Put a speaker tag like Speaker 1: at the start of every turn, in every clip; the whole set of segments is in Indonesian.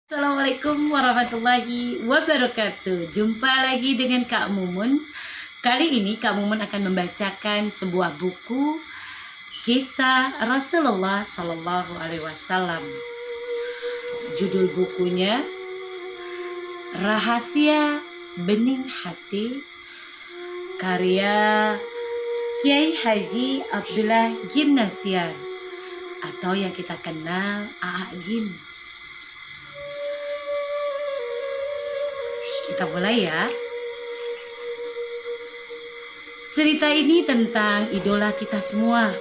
Speaker 1: Assalamualaikum warahmatullahi wabarakatuh. Jumpa lagi dengan Kak Mumun. Kali ini Kak Mumun akan membacakan sebuah buku kisah Rasulullah Sallallahu Alaihi Wasallam. Judul bukunya Rahasia Bening Hati, karya Kiai Haji Abdullah Gimnasiar atau yang kita kenal AA Gim. Kita mulai ya. Cerita ini tentang idola kita semua,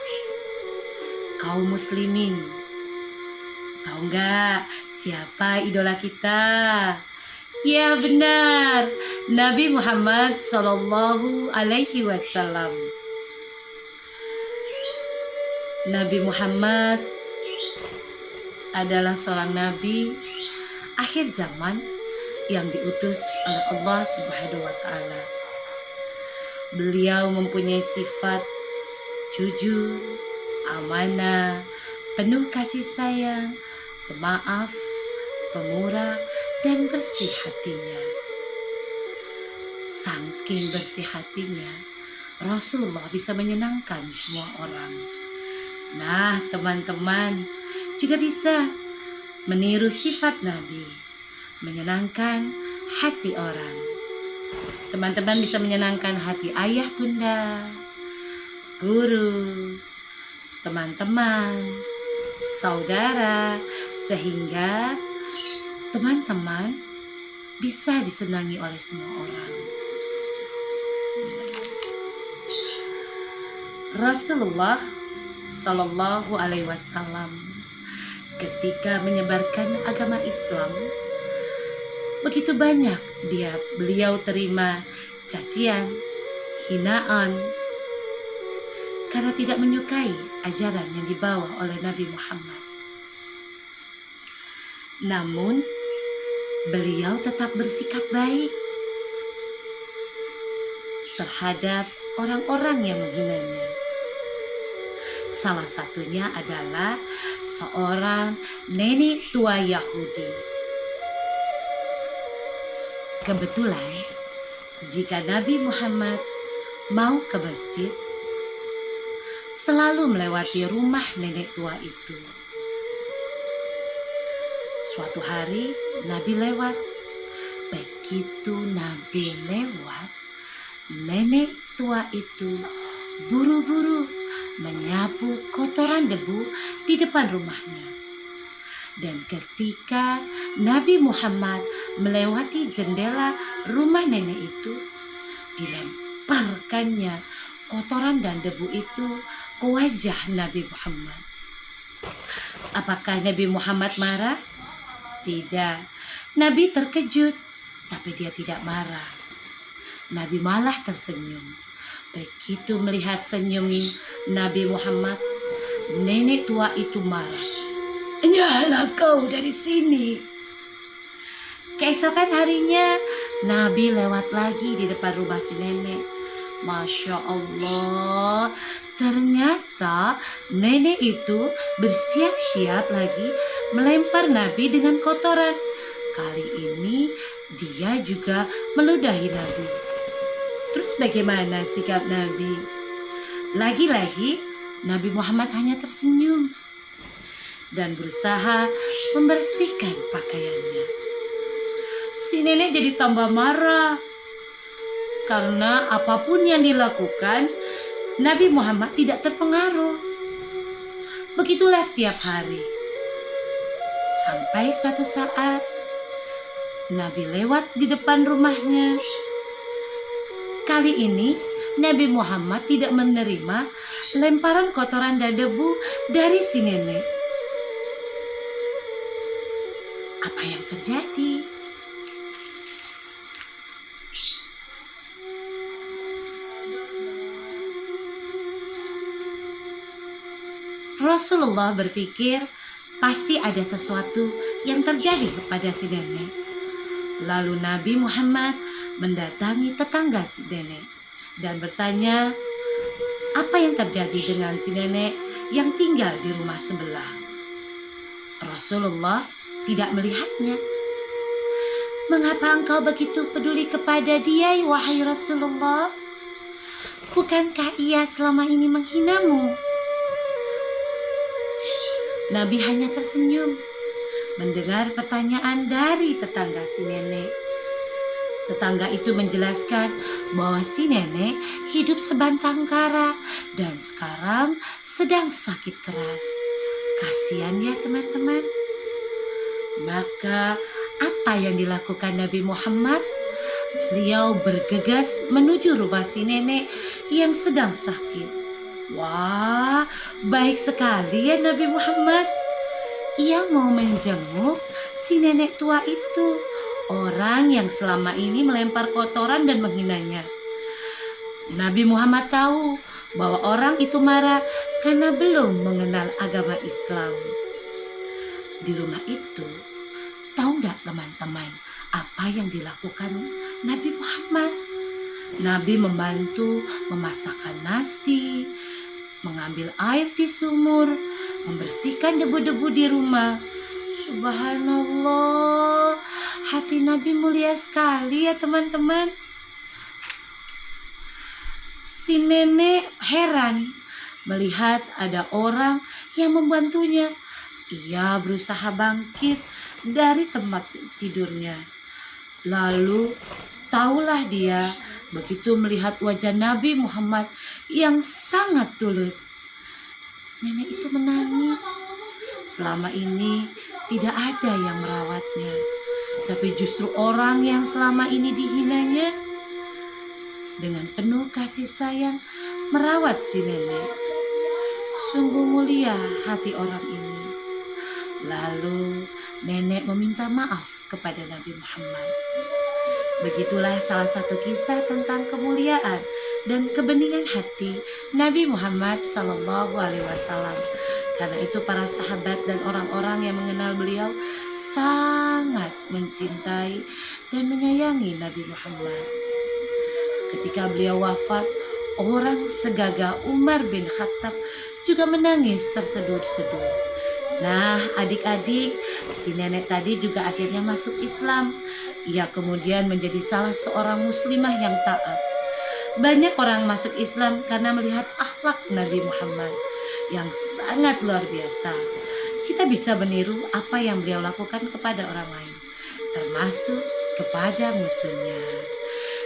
Speaker 1: kaum muslimin. Tahu nggak siapa idola kita? Ya benar, Nabi Muhammad Sallallahu Alaihi Wasallam. Nabi Muhammad adalah seorang nabi akhir zaman yang diutus oleh Allah Subhanahu wa Ta'ala. Beliau mempunyai sifat jujur, amanah, penuh kasih sayang, pemaaf, pemurah, dan bersih hatinya. Saking bersih hatinya, Rasulullah bisa menyenangkan semua orang. Nah, teman-teman juga bisa meniru sifat Nabi, menyenangkan hati orang. Teman-teman bisa menyenangkan hati ayah bunda, guru, teman-teman, saudara, sehingga teman-teman bisa disenangi oleh semua orang. Rasulullah Sallallahu Alaihi Wasallam ketika menyebarkan agama Islam, begitu banyak beliau terima cacian, hinaan karena tidak menyukai ajaran yang dibawa oleh Nabi Muhammad. Namun beliau tetap bersikap baik terhadap orang-orang yang menghinanya. Salah satunya adalah seorang nenek tua Yahudi. Kebetulan, jika Nabi Muhammad mau ke masjid, selalu melewati rumah nenek tua itu. Suatu hari, Nabi lewat. Begitu Nabi lewat, nenek tua itu buru-buru menyapu kotoran debu di depan rumahnya. Dan ketika Nabi Muhammad melewati jendela rumah nenek itu, dilemparkannya kotoran dan debu itu ke wajah Nabi Muhammad. Apakah Nabi Muhammad marah? Tidak. Nabi terkejut, tapi dia tidak marah. Nabi malah tersenyum. Begitu melihat senyum Nabi Muhammad, nenek tua itu marah. Nyala kau dari sini. Keesokan harinya Nabi lewat lagi di depan rumah si nenek. Masya Allah, ternyata nenek itu bersiap-siap lagi melempar Nabi dengan kotoran. Kali ini dia juga meludahi Nabi. Terus bagaimana sikap Nabi? Lagi-lagi Nabi Muhammad hanya tersenyum dan berusaha membersihkan pakaiannya. Si nenek jadi tambah marah karena apapun yang dilakukan, Nabi Muhammad tidak terpengaruh. Begitulah setiap hari. Sampai suatu saat, Nabi lewat di depan rumahnya. Kali ini, Nabi Muhammad tidak menerima lemparan kotoran dan debu dari si nenek. Apa yang terjadi? Rasulullah berpikir pasti ada sesuatu yang terjadi kepada si nenek. Lalu Nabi Muhammad mendatangi tetangga si nenek dan bertanya, apa yang terjadi dengan si nenek yang tinggal di rumah sebelah? Rasulullah tidak melihatnya Mengapa engkau begitu peduli kepada dia, wahai Rasulullah? Bukankah ia selama ini menghinamu? Nabi hanya tersenyum mendengar pertanyaan dari tetangga si nenek. Tetangga itu menjelaskan bahwa si nenek hidup sebantang kara dan sekarang sedang sakit keras. Kasihan ya teman-teman. Maka apa yang dilakukan Nabi Muhammad? Beliau bergegas menuju rumah si nenek yang sedang sakit. Wah, baik sekali ya Nabi Muhammad. Ia mau menjenguk si nenek tua itu, orang yang selama ini melempar kotoran dan menghinanya. Nabi Muhammad tahu bahwa orang itu marah karena belum mengenal agama Islam. Di rumah itu, tahu nggak teman-teman apa yang dilakukan Nabi Muhammad? Nabi membantu memasakkan nasi, mengambil air di sumur, membersihkan debu-debu di rumah. Subhanallah, hati Nabi mulia sekali ya teman-teman. Si nenek heran melihat ada orang yang membantunya. Ia berusaha bangkit dari tempat tidurnya. Lalu taulah dia begitu melihat wajah Nabi Muhammad yang sangat tulus. Nenek itu menangis. Selama ini tidak ada yang merawatnya, tapi justru orang yang selama ini dihinanya dengan penuh kasih sayang merawat si nenek. Sungguh mulia hati orang ini. Lalu nenek meminta maaf kepada Nabi Muhammad. Begitulah salah satu kisah tentang kemuliaan dan kebeningan hati Nabi Muhammad SAW. Karena itu para sahabat dan orang-orang yang mengenal beliau sangat mencintai dan menyayangi Nabi Muhammad. Ketika beliau wafat, orang segagah Umar bin Khattab juga menangis terseduh-seduh. Nah, adik-adik, si nenek tadi juga akhirnya masuk Islam. Ia kemudian menjadi salah seorang muslimah yang taat. Banyak orang masuk Islam karena melihat akhlak Nabi Muhammad yang sangat luar biasa. Kita bisa meniru apa yang beliau lakukan kepada orang lain, termasuk kepada musuhnya.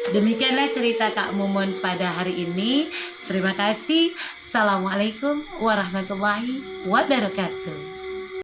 Speaker 1: Demikianlah cerita Kak Mumun pada hari ini. Terima kasih. Assalamualaikum warahmatullahi wabarakatuh.